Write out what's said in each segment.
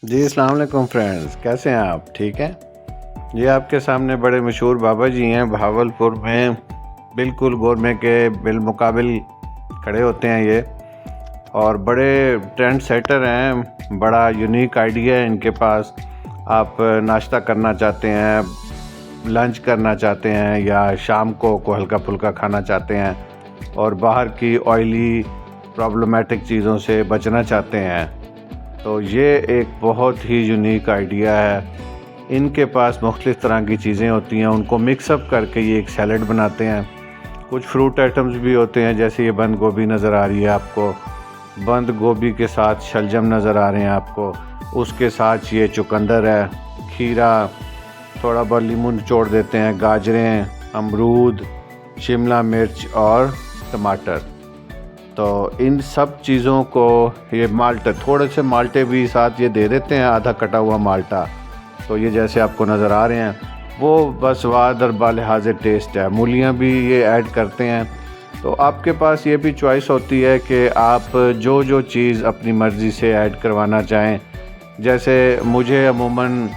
जी अस्सलाम वालेकुम फ्रेंड्स, कैसे हैं आप? ठीक हैं? ये आपके सामने बड़े मशहूर बाबा जी हैं भावलपुर में, बिल्कुल गोरमे के बिलमुकाबिल खड़े होते हैं ये, और बड़े ट्रेंड सेटर हैं। बड़ा यूनिक आइडिया है इनके पास। आप नाश्ता करना चाहते हैं, लंच करना चाहते हैं, या शाम को हल्का फुल्का खाना चाहते हैं और बाहर की ऑयली प्रॉब्लमेटिक चीज़ों से बचना चाहते हैं, तो ये एक बहुत ही यूनिक आइडिया है। इनके पास मुख्तलिफ़ तरह की चीज़ें होती हैं, उनको मिक्सअप करके ये एक सैलड बनाते हैं। कुछ फ्रूट आइटम्स भी होते हैं, जैसे ये बंद गोभी नज़र आ रही है आपको, बंद गोभी के साथ शलजम नज़र आ रहे हैं आपको, उसके साथ ये चुकंदर है, खीरा, थोड़ा बहुत लीमू निचोड़ देते हैं, गाजरें, अमरूद, शिमला मिर्च और टमाटर। तो इन सब चीज़ों को ये माल्टे, थोड़े से माल्टे भी साथ ये दे देते हैं, आधा कटा हुआ माल्टा। तो ये जैसे आपको नज़र आ रहे हैं, वो बस स्वाद और बालिहाज़ टेस्ट है। मूलियाँ भी ये ऐड करते हैं। तो आपके पास ये भी चॉइस होती है कि आप जो चीज़ अपनी मर्ज़ी से ऐड करवाना चाहें। जैसे मुझे अमूमन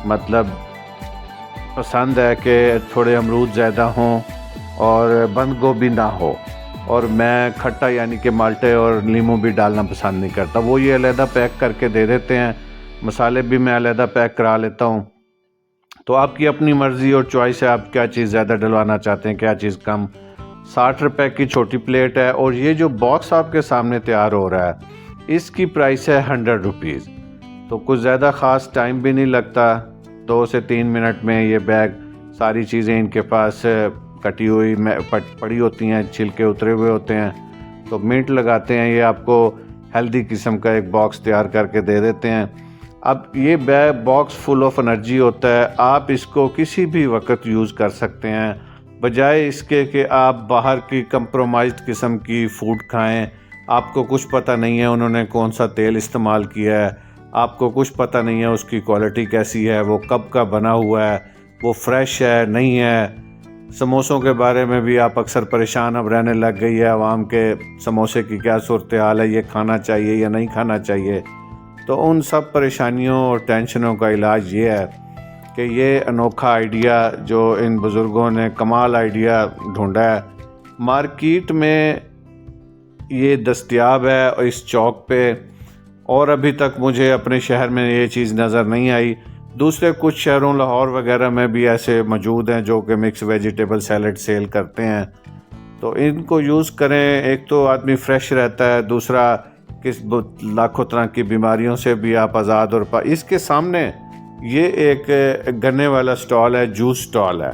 मतलब पसंद है कि थोड़े अमरूद ज़्यादा हों और बंद गोभी ना हो, और मैं खट्टा यानी कि माल्टे और नींबू भी डालना पसंद नहीं करता। वो ये अलहदा पैक करके दे देते हैं, मसाले भी मैं अलहदा पैक करा लेता हूँ। तो आपकी अपनी मर्ज़ी और चॉइस है, आप क्या चीज़ ज़्यादा डलवाना चाहते हैं, क्या चीज़ कम। 60 रुपए की छोटी प्लेट है, और ये जो बॉक्स आपके सामने तैयार हो रहा है, इसकी प्राइस है 100 रुपीज़। तो कुछ ज़्यादा ख़ास टाइम भी नहीं लगता, 2 से 3 मिनट में ये बैग, सारी चीज़ें इनके पास कटी हुई पड़ी होती हैं, छिलके उतरे हुए होते हैं। तो मिनट लगाते हैं, ये आपको हेल्दी किस्म का एक बॉक्स तैयार करके दे देते हैं। अब ये bag box full of energy होता है, आप इसको किसी भी वक्त यूज़ कर सकते हैं, बजाय इसके कि आप बाहर की कंप्रोमाइज्ड किस्म की फ़ूड खाएं। आपको कुछ पता नहीं है उन्होंने कौन सा तेल इस्तेमाल किया है, आपको कुछ पता नहीं है उसकी क्वालिटी कैसी है, वो कब का बना हुआ है, वो फ्रेश है नहीं है। समोसों के बारे में भी आप अक्सर परेशान अब रहने लग गई है आवाम के, समोसे की क्या सूरत हाल है, ये खाना चाहिए या नहीं खाना चाहिए। तो उन सब परेशानियों और टेंशनों का इलाज ये है कि ये अनोखा आइडिया जो इन बुज़ुर्गों ने कमाल आइडिया ढूंढा है, मार्केट में ये दस्तयाब है और इस चौक पे, और अभी तक मुझे अपने शहर में ये चीज़ नज़र नहीं आई। दूसरे कुछ शहरों लाहौर वगैरह में भी ऐसे मौजूद हैं जो कि मिक्स वेजिटेबल सैलड सेल करते हैं। तो इनको यूज़ करें, एक तो आदमी फ्रेश रहता है, दूसरा लाखों तरह की बीमारियों से भी आप आज़ाद। और इसके सामने ये एक गन्ने वाला स्टॉल है, जूस स्टॉल है।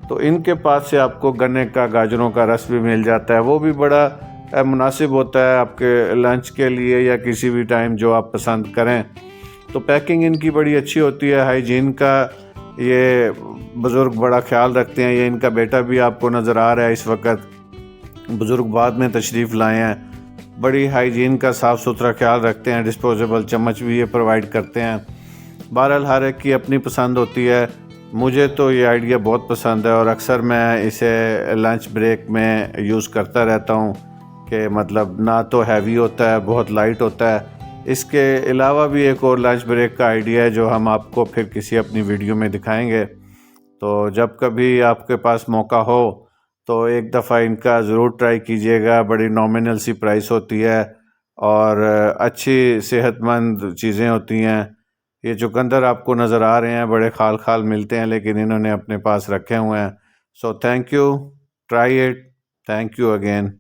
तो इनके पास से आपको गन्ने का, गाजरों का रस भी मिल जाता है, वो भी बड़ा मुनासिब होता है आपके लंच के लिए या किसी भी टाइम जो आप पसंद करें। तो पैकिंग इनकी बड़ी अच्छी होती है, हाइजीन का ये बुज़ुर्ग बड़ा ख्याल रखते हैं। ये इनका बेटा भी आपको नज़र आ रहा है इस वक्त, बुज़ुर्ग बाद में तशरीफ़ लाए हैं, बड़ी हाइजीन का साफ़ सुथरा ख्याल रखते हैं। डिस्पोजेबल चम्मच भी ये प्रोवाइड करते हैं। बहरहाल हर एक की अपनी पसंद होती है। मुझे तो ये आइडिया बहुत पसंद है और अक्सर मैं इसे लंच ब्रेक में यूज़ करता रहता हूँ कि मतलब ना तो हैवी होता है, बहुत लाइट होता है। इसके अलावा भी एक और लंच ब्रेक का आइडिया है जो हम आपको फिर किसी अपनी वीडियो में दिखाएंगे। तो जब कभी आपके पास मौका हो तो एक दफ़ा इनका ज़रूर ट्राई कीजिएगा। बड़ी नॉमिनल सी प्राइस होती है और अच्छी सेहतमंद चीज़ें होती हैं। ये चुकंदर आपको नज़र आ रहे हैं, बड़े खाल खाल मिलते हैं, लेकिन इन्होंने अपने पास रखे हुए हैं। So thank you, try it, thank you again.